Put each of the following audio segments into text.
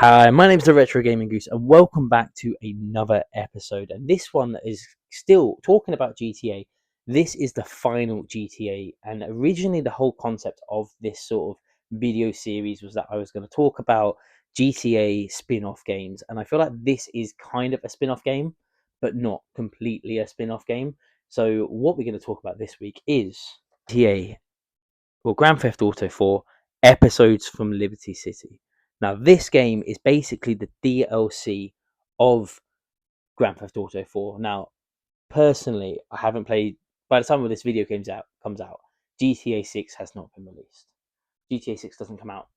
Hi, my name is the Retro Gaming Goose, and welcome back to another episode. And this one is still talking about GTA. This is the final GTA, and originally the whole concept of this sort of video series was that I was going to talk about GTA spin-off games, and I feel like this is kind of a spin-off game, but not completely a spin-off game. So what we're going to talk about this week is GTA, well, Grand Theft Auto 4 episodes from Liberty City. Now, this game is basically the DLC of Grand Theft Auto 4. Now, personally, I haven't played. By the time this video comes out, GTA 6 has not been released. GTA 6 doesn't come out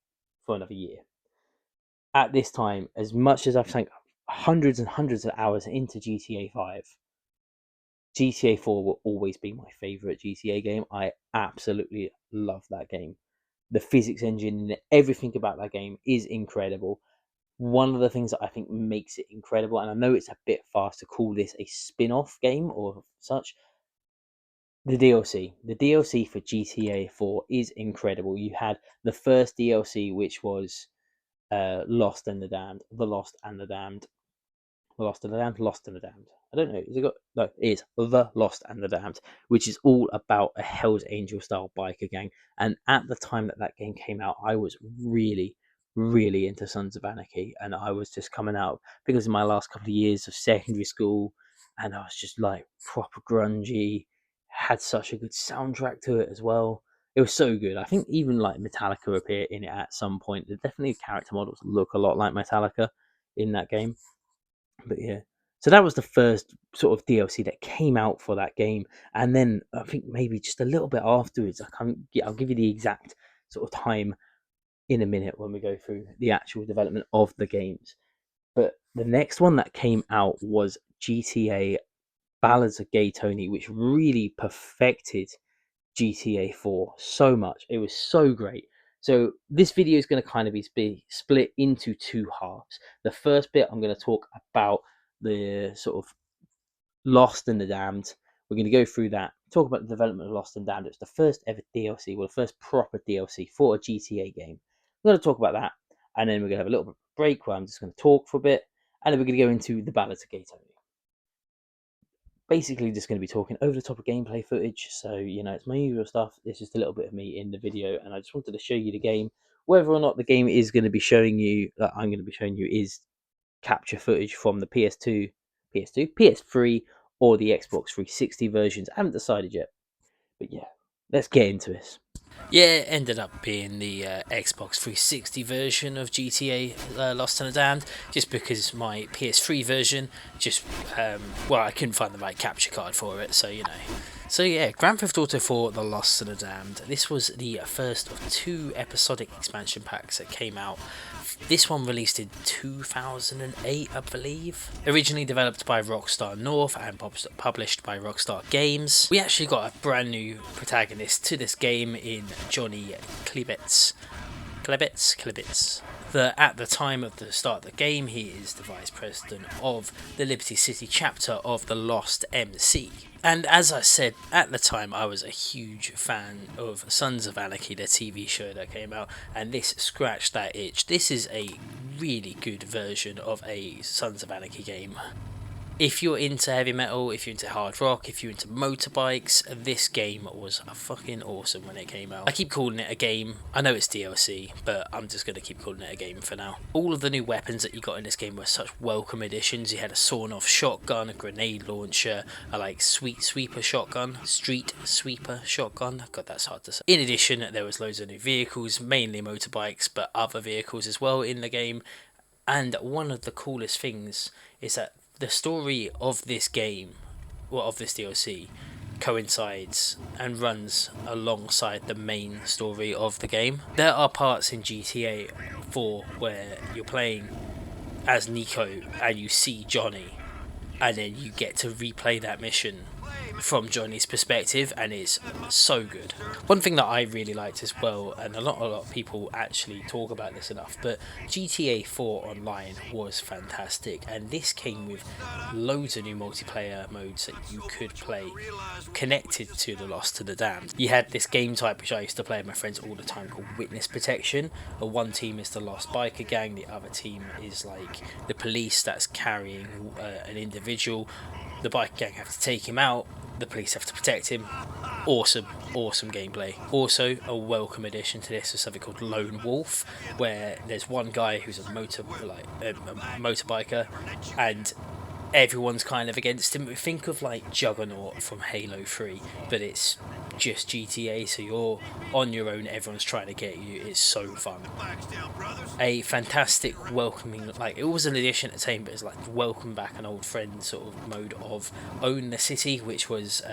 for another year. At this time, as much as I've sunk hundreds and hundreds of hours into GTA 5, GTA 4 will always be my favorite GTA game. I absolutely love that game. The physics engine and everything about that game is incredible. One of the things that I think makes it incredible, and I know it's a bit fast to call this a spin-off game or such, the DLC. The DLC for GTA 4 is incredible. You had the first DLC, which was Lost and the Damned, The Lost and the Damned, The Lost and the Damned, Lost and the Damned. I don't know. Is it got? No, it is The Lost and the Damned, which is all about a Hell's Angel style biker gang. And at the time that game came out, I was really, really into Sons of Anarchy, and I was just coming out because of my last couple of years of secondary school, and I was just like proper grungy. Had such a good soundtrack to it as well. It was so good. I think even like Metallica appear in it at some point. The definitely character models look a lot like Metallica in that game. But yeah, so that was the first sort of DLC that came out for that game, and then I think maybe just a little bit afterwards. I'll give you the exact sort of time in a minute when we go through the actual development of the games. But the next one that came out was GTA Ballads of Gay Tony, which really perfected GTA 4 so much. It was so great. So this video is going to kind of be split into two halves. The first bit I'm going to talk about the sort of Lost and the Damned. We're going to go through that, talk about the development of Lost and Damned. It's the first ever DLC, well, the first proper DLC for a GTA game. I'm going to talk about that, and then we're going to have a little bit of a break where I'm just going to talk for a bit, and then we're going to go into the Ballads of Gay Tony. Basically just going to be talking over the top of gameplay footage, so it's my usual stuff. It's just a little bit of me in the video, and I just wanted to show you the game. Whether or not the game is going to be showing you, that I'm going to be showing you, is capture footage from the PS3, or the Xbox 360 versions. I haven't decided yet, but yeah, let's get into this. Yeah, it ended up being the Xbox 360 version of GTA Lost and the Damned, just because my PS3 version I couldn't find the right capture card for it, so So yeah, Grand Theft Auto 4 The Lost and the Damned. This was the first of two episodic expansion packs that came out. This one released in 2008, I believe. Originally developed by Rockstar North and published by Rockstar Games. We actually got a brand new protagonist to this game in Johnny Klebitz. At the time of the start of the game, he is the vice president of the Liberty City chapter of the Lost MC. And as I said, at the time I was a huge fan of Sons of Anarchy, the TV show that came out, and this scratched that itch. This is a really good version of a Sons of Anarchy game. If you're into heavy metal, if you're into hard rock, if you're into motorbikes, this game was fucking awesome when it came out. I keep calling it a game. I know it's DLC, but I'm just going to keep calling it a game for now. All of the new weapons that you got in this game were such welcome additions. You had a sawn-off shotgun, a grenade launcher, a street sweeper shotgun. God, that's hard to say. In addition, there was loads of new vehicles, mainly motorbikes, but other vehicles as well in the game. And one of the coolest things is that the story of this game, of this DLC, coincides and runs alongside the main story of the game. There are parts in GTA 4 where you're playing as Nico and you see Johnny, and then you get to replay that mission from Johnny's perspective, and it's so good. One thing that I really liked as well, and a lot of people actually talk about this enough, but GTA 4 Online was fantastic, and this came with loads of new multiplayer modes that you could play connected to The Lost and the Damned. You had this game type which I used to play with my friends all the time called Witness Protection. One team is the Lost Biker Gang, the other team is like the police that's carrying an individual. The biker gang have to take him out, the police have to protect him. Awesome gameplay. Also, a welcome addition to this is something called Lone Wolf, where there's one guy who's a motorbiker, and everyone's kind of against him. Think of like Juggernaut from Halo 3, but it's just GTA, so you're on your own, everyone's trying to get you. It's so fun. A fantastic welcoming, like it was an addition at the time, but it's like welcome back an old friend sort of mode of Own the City, which was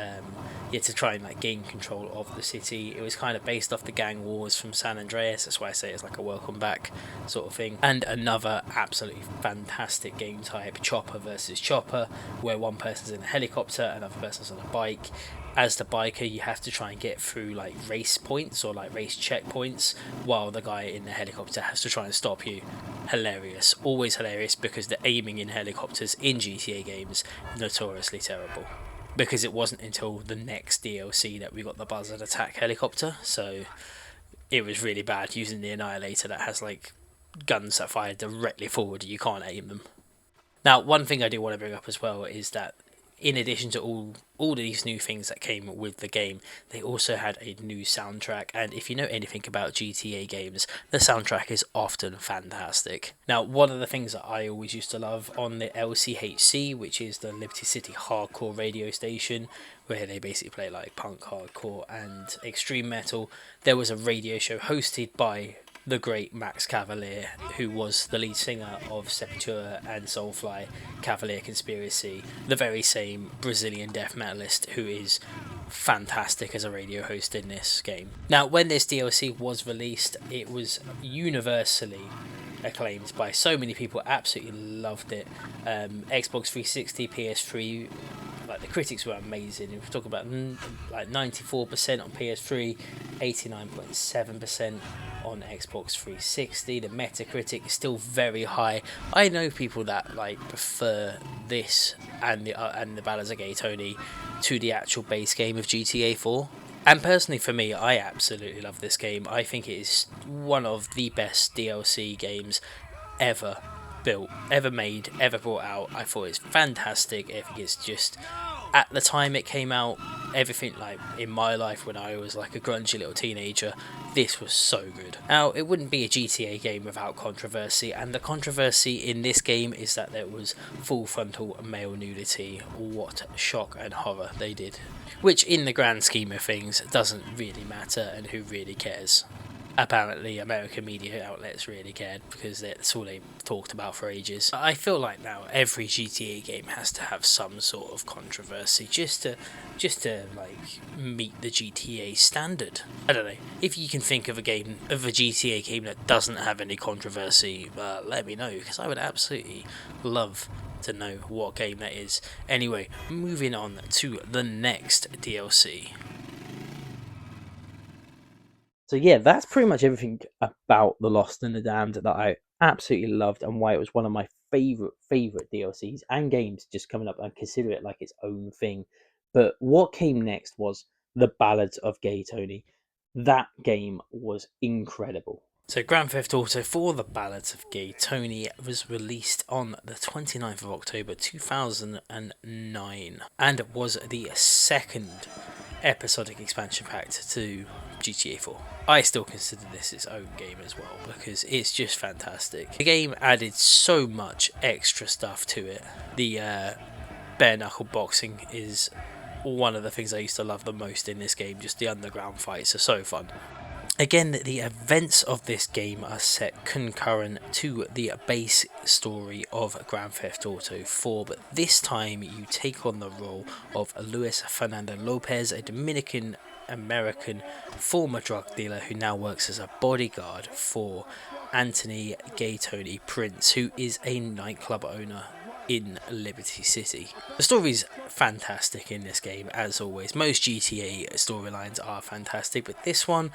you had to try and like gain control of the city. It was kind of based off the gang wars from San Andreas, that's why I say it's like a welcome back sort of thing. And another absolutely fantastic game type, Chopper versus Chopper, where one person's in a helicopter, another person's on a bike. As the biker, you have to try and get through like race points or like race checkpoints, while the guy in the helicopter has to try and stop you. Hilarious, always hilarious, because the aiming in helicopters in GTA games notoriously terrible. Because it wasn't until the next DLC that we got the Buzzard Attack helicopter, so it was really bad using the Annihilator that has like guns that fire directly forward. You can't aim them. Now, one thing I do want to bring up as well is that in addition to all of these new things that came with the game, they also had a new soundtrack, and if you know anything about GTA games, the soundtrack is often fantastic. Now, one of the things that I always used to love on the LCHC, which is the Liberty City Hardcore radio station, where they basically play like punk, hardcore and extreme metal, there was a radio show hosted by the great Max Cavalier, who was the lead singer of Sepultura and Soulfly, Cavalier Conspiracy, the very same Brazilian death metalist who is fantastic as a radio host in this game. Now, when this DLC was released, it was universally acclaimed by so many people, absolutely loved it. Xbox 360, PS3, like the critics were amazing. We're talking about like 94% on PS3, 89.7% on Xbox 360. The Metacritic is still very high. I know people that like prefer this and the Ballads of Gay Tony to the actual base game of GTA 4. And personally for me, I absolutely love this game. I think it is one of the best DLC games ever built, ever made, ever brought out. I thought it's fantastic. I think it's just, at the time it came out, everything like in my life when I was like a grungy little teenager, this was so good. Now, it wouldn't be a GTA game without controversy, and the controversy in this game is that there was full frontal male nudity. What shock and horror they did. Which in the grand scheme of things doesn't really matter, and who really cares? Apparently American media outlets really cared, because that's all they talked about for ages. I feel like now every GTA game has to have some sort of controversy just to like meet the GTA standard. I don't know, if you can think of a GTA game that doesn't have any controversy, let me know, because I would absolutely love to know what game that is. Anyway, moving on to the next DLC. So yeah, that's pretty much everything about The Lost and the Damned that I absolutely loved, and why it was one of my favorite DLCs and games just coming up. And consider it like its own thing. But what came next was The Ballads of Gay Tony. That game was incredible. So Grand Theft Auto 4 The Ballads of Gay Tony was released on the 29th of October 2009, and was the second episodic expansion pack to GTA 4. I still consider this its own game as well, because it's just fantastic. The game added so much extra stuff to it. The bare knuckle boxing is one of the things I used to love the most in this game. Just the underground fights are so fun. Again, the events of this game are set concurrent to the base story of Grand Theft Auto 4, but this time you take on the role of Luis Fernando Lopez, a Dominican-American former drug dealer who now works as a bodyguard for Anthony Gay Tony Prince, who is a nightclub owner in Liberty City. The story's fantastic in this game, as always. Most GTA storylines are fantastic, but this one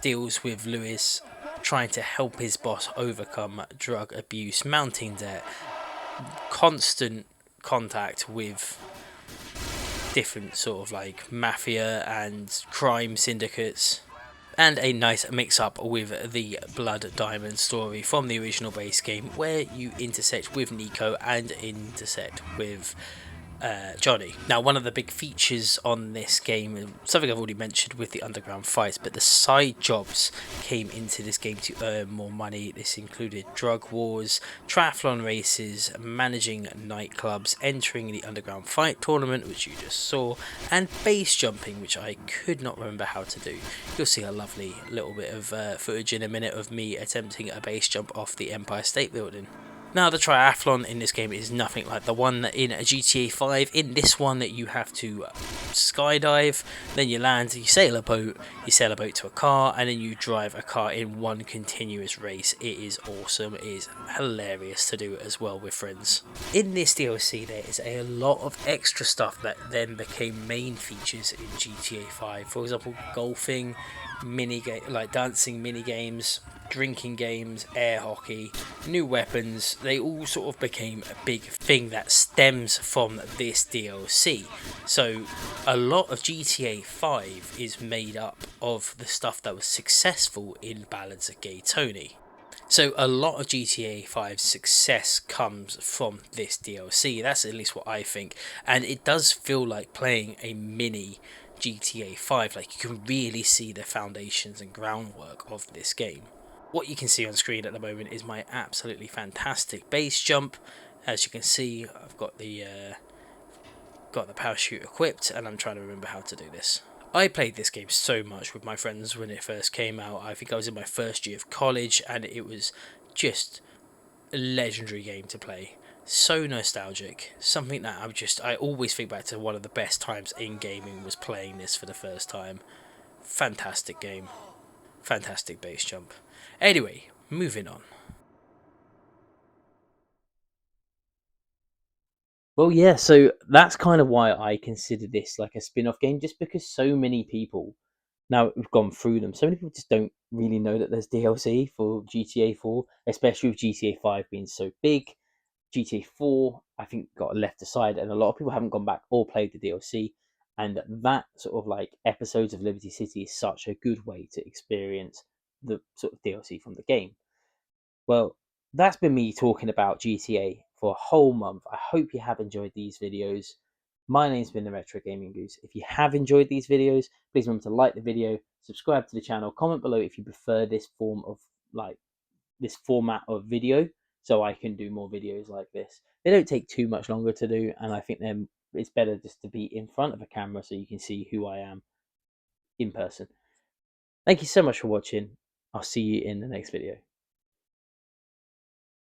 deals with Lewis trying to help his boss overcome drug abuse, mounting debt, constant contact with different sort of like mafia and crime syndicates, and a nice mix up with the Blood Diamond story from the original base game, where you intersect with Nico and intersect with Johnny. Now, one of the big features on this game, something I've already mentioned with the underground fights, but the side jobs came into this game to earn more money. This included drug wars, triathlon races, managing nightclubs, entering the underground fight tournament, which you just saw, and base jumping, which I could not remember how to do. You'll see a lovely little bit of footage in a minute of me attempting a base jump off the Empire State Building. Now, the triathlon in this game is nothing like the one in GTA 5. In this one, you have to skydive, then you land, you sail a boat to a car, and then you drive a car in one continuous race. It is awesome. It is hilarious to do as well with friends. In this DLC, there is a lot of extra stuff that then became main features in GTA 5. For example, golfing, dancing mini games, drinking games, air hockey, new weapons. They all sort of became a big thing that stems from this DLC. So a lot of GTA 5 is made up of the stuff that was successful in Ballads of Gay Tony. So a lot of GTA 5's success comes from this DLC. That's at least what I think. And it does feel like playing a mini GTA 5. Like, you can really see the foundations and groundwork of this game. What you can see on screen at the moment is my absolutely fantastic base jump. As you can see, I've got the parachute equipped, and I'm trying to remember how to do this. I played this game so much with my friends when it first came out. I think I was in my first year of college, and it was just a legendary game to play. So nostalgic. Something that I always think back to. One of the best times in gaming was playing this for the first time. Fantastic game. Fantastic base jump. Anyway, moving on. Well, yeah, so that's kind of why I consider this like a spin-off game, just because so many people, now we've gone through them, so many people just don't really know that there's DLC for GTA 4, especially with GTA 5 being so big. GTA 4, I think, got left aside, and a lot of people haven't gone back or played the DLC. And that sort of like episodes of Liberty City is such a good way to experience the sort of DLC from the game. Well, that's been me talking about GTA for a whole month. I hope you have enjoyed these videos. My name's been the Retro Gaming Goose. If you have enjoyed these videos, please remember to like the video, subscribe to the channel, comment below if you prefer this format of video, so I can do more videos like this. They don't take too much longer to do, and I think it's better just to be in front of a camera so you can see who I am in person. Thank you so much for watching. I'll see you in the next video.